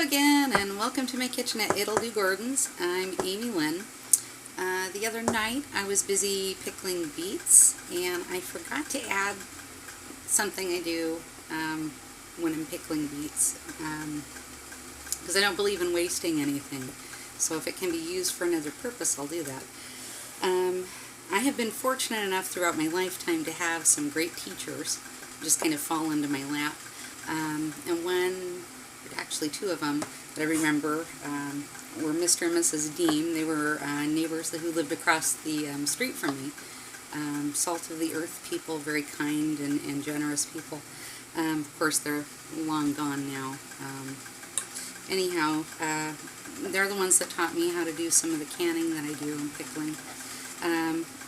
again, and welcome to my kitchen at It'll Do Gardens. I'm Amy Lynn. The other night I was busy pickling beets, and I forgot to add something I do when I'm pickling beets, because I don't believe in wasting anything. So if it can be used for another purpose, I'll do that. I have been fortunate enough throughout my lifetime to have some great teachers just kind of fall into my lap. And actually two of them that I remember were Mr. and Mrs. Dean. They were neighbors who lived across the street from me. Salt of the earth people, very kind and generous people. Of course, they're long gone now. Anyhow, they're the ones that taught me how to do some of the canning that I do and pickling.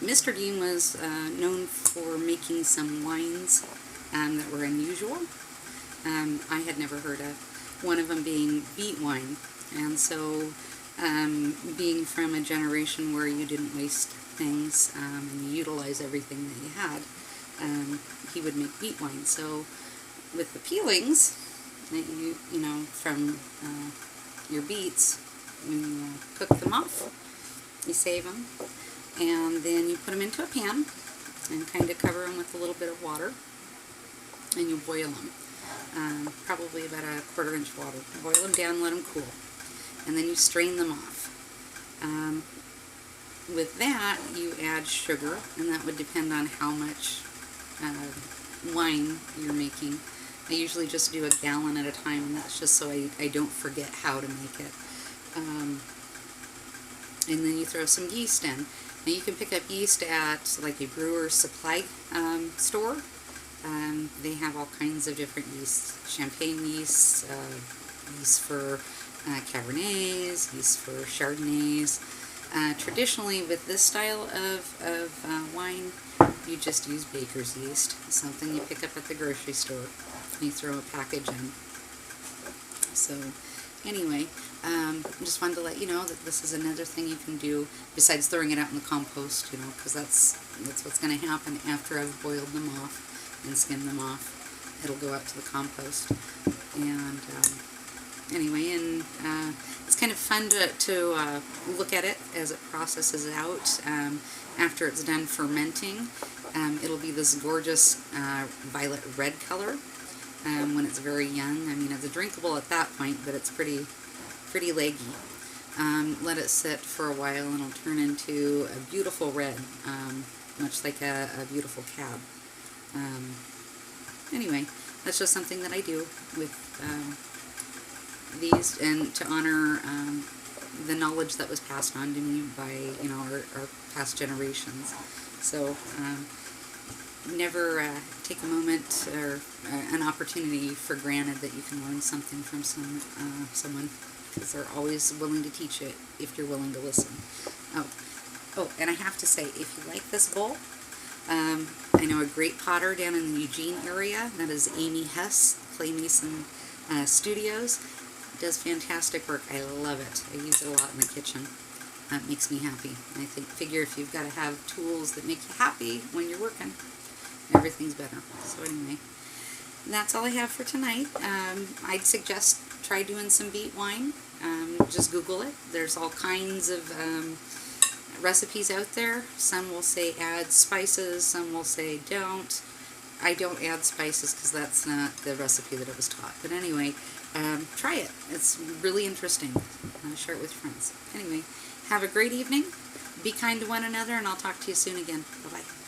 Mr. Dean was known for making some wines that were unusual. I had never heard of one of them being beet wine, and so being from a generation where you didn't waste things and you utilize everything that you had, he would make beet wine. So with the peelings that you know from your beets, when you cook them off, you save them, and then you put them into a pan and kind of cover them with a little bit of water, and you boil them. Probably about a 1/4 inch water. Boil them down, let them cool, and then you strain them off. With that, you add sugar, and that would depend on how much wine you're making. I usually just do a gallon at a time, and that's just so I don't forget how to make it. And then you throw some yeast in. Now you can pick up yeast at like a brewer's supply store. They have all kinds of different yeasts, champagne yeast, yeast for Cabernets, yeast for Chardonnays. Traditionally, with this style of wine, you just use baker's yeast, something you pick up at the grocery store. You throw a package in. So anyway, just wanted to let you know that this is another thing you can do besides throwing it out in the compost, you know, because that's what's going to happen after I've boiled them off and skimmed them off. It'll go out to the compost. And anyway, and it's kind of fun to look at it as it processes out. After it's done fermenting, it'll be this gorgeous violet red color when it's very young. I mean, it's drinkable at that point, but it's pretty leggy. Let it sit for a while, and it'll turn into a beautiful red, much like a beautiful cab. Anyway, that's just something that I do with these, and to honor the knowledge that was passed on to me by our past generations. So never take a moment or an opportunity for granted that you can learn something from someone, because they're always willing to teach it if you're willing to listen. Oh, and I have to say, if you like this bowl, I know a great potter down in the Eugene area. That is Amy Hess, Clay Mason Studios. Does fantastic work. I love it. I use it a lot in the kitchen. That makes me happy. I figure if you've got to have tools that make you happy when you're working, everything's better. So anyway, that's all I have for tonight. I'd suggest try doing some beet wine. Just Google it. There's all kinds of recipes out there. Some will say add spices, some will say don't. I don't add spices because that's not the recipe that I was taught. But anyway, try it. It's really interesting. Share it with friends. Anyway, have a great evening. Be kind to one another, and I'll talk to you soon again. Bye-bye.